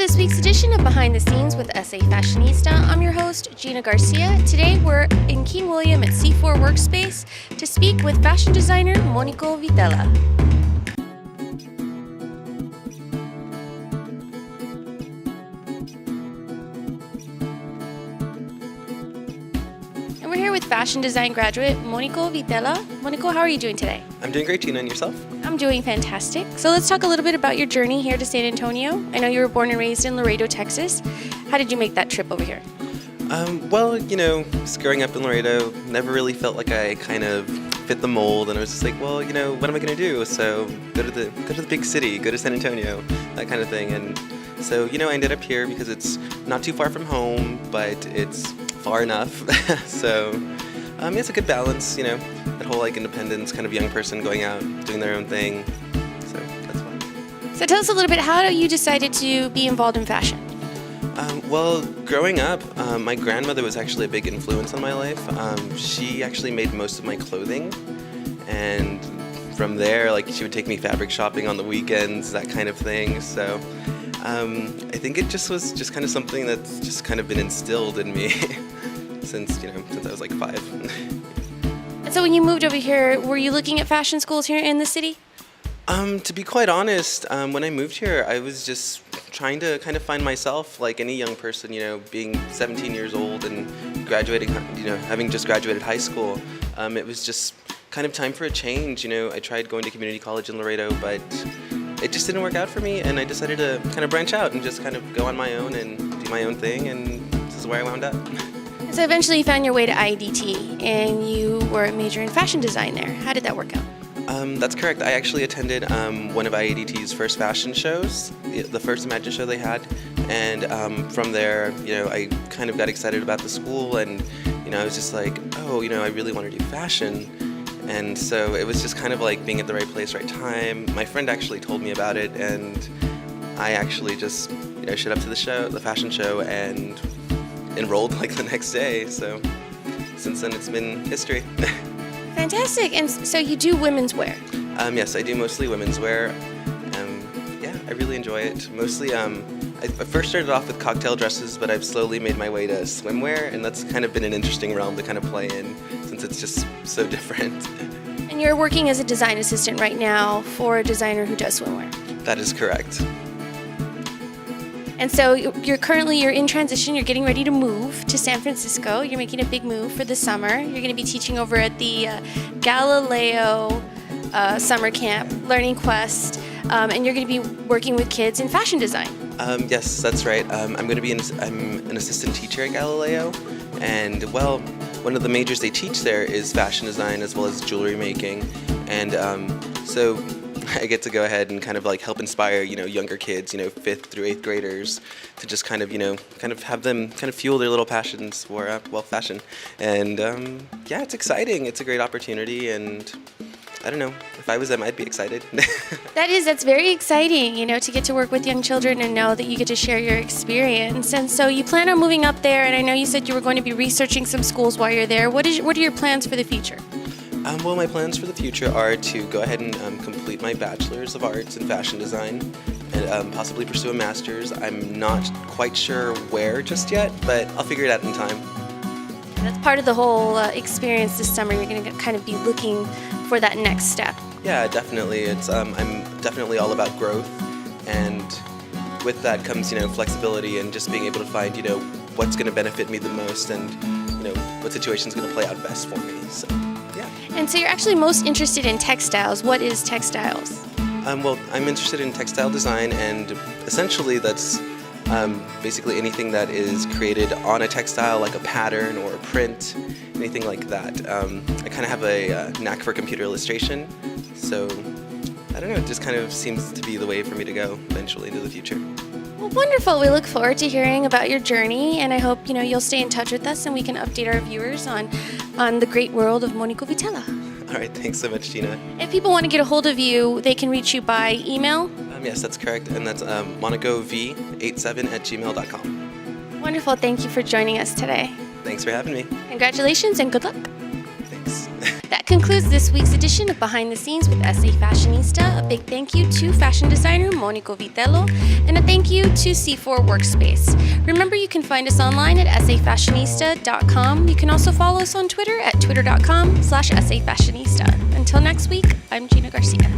this week's edition of Behind the Scenes with SA Fashionista. I'm your host, Gina Garcia. Today we're in King William at C4 Workspace to speak with fashion designer Monico Vitela. And we're here with fashion design graduate Monico Vitela. Monico, how are you doing today? I'm doing great, Gina, and yourself? I'm doing fantastic. So let's talk a little bit about your journey here to San Antonio. I know you were born and raised in Laredo, Texas. How did you make that trip over here? Just growing up in Laredo, never really felt like I kind of fit the mold, and I was just like, what am I going to do? So go to the big city, go to San Antonio, that kind of thing. And so, I ended up here because it's not too far from home, but it's far enough. So it's a good balance, that whole independence kind of young person going out, doing their own thing. So that's fun. So tell us a little bit, how you decided to be involved in fashion? Growing up, my grandmother was actually a big influence on my life. She actually made most of my clothing, and from there, she would take me fabric shopping on the weekends, that kind of thing. So I think it just was just kind of something that's just kind of been instilled in me since I was 5. And so when you moved over here, were you looking at fashion schools here in the city? To be quite honest, when I moved here, I was just trying to kind of find myself like any young person, being 17 years old and graduating, having just graduated high school. It was just kind of time for a change. I tried going to community college in Laredo, but it just didn't work out for me, and I decided to kind of branch out and just kind of go on my own and do my own thing, and this is where I wound up. So eventually you found your way to IEDT, and you were a major in fashion design there. How did that work out? That's correct. I actually attended one of IEDT's first fashion shows, the first Imagine show they had, and from there, I kind of got excited about the school, and I was just like, I really want to do fashion, and so it was just kind of like being at the right place, right time. My friend actually told me about it, and I actually just showed up to the fashion show, and enrolled the next day. So since then, it's been history. Fantastic. And so you do women's wear? Yes, I do mostly women's wear. I really enjoy it. Mostly, I first started off with cocktail dresses, but I've slowly made my way to swimwear, and that's kind of been an interesting realm to kind of play in since it's just so different. And you're working as a design assistant right now for a designer who does swimwear? That is correct. And so you're in transition, you're getting ready to move to San Francisco. You're making a big move for the summer. You're going to be teaching over at the Galileo summer camp, Learning Quest, and you're going to be working with kids in fashion design. Yes, that's right. I'm an assistant teacher at Galileo, and one of the majors they teach there is fashion design as well as jewelry making, and so I get to go ahead and kind of help inspire, younger kids, 5th through 8th graders to just kind of have them kind of fuel their little passions for, fashion. And it's exciting. It's a great opportunity, and I don't know, if I was them, I'd be excited. That's very exciting, to get to work with young children and know that you get to share your experience. And so you plan on moving up there, and I know you said you were going to be researching some schools while you're there. What are your plans for the future? My plans for the future are to go ahead and complete my Bachelor's of Arts in Fashion Design and possibly pursue a Master's. I'm not quite sure where just yet, but I'll figure it out in time. That's part of the whole experience this summer. You're going to kind of be looking for that next step. Yeah, definitely. I'm definitely all about growth, and with that comes, flexibility and just being able to find, what's going to benefit me the most and, what situation's going to play out best for me. So. Yeah. And so you're actually most interested in textiles. What is textiles? I'm interested in textile design, and essentially that's basically anything that is created on a textile, like a pattern or a print, anything like that. I kind of have a knack for computer illustration, so I don't know, it just kind of seems to be the way for me to go eventually into the future. Well, wonderful. We look forward to hearing about your journey, and I hope you'll stay in touch with us and we can update our viewers on the great world of Monico Vitela. All right, thanks so much, Gina. If people want to get a hold of you, they can reach you by email? Yes, that's correct, and that's monicov87@gmail.com. Wonderful. Thank you for joining us today. Thanks for having me. Congratulations and good luck. Thanks. That concludes this week's edition of Behind the Scenes with SA Fashionista. A big thank you to fashion designer Monico Vitela, and a thank you to C4 Workspace. Remember, you can find us online at safashionista.com. You can also follow us on Twitter at twitter.com/safashionista. Until next week, I'm Gina Garcia.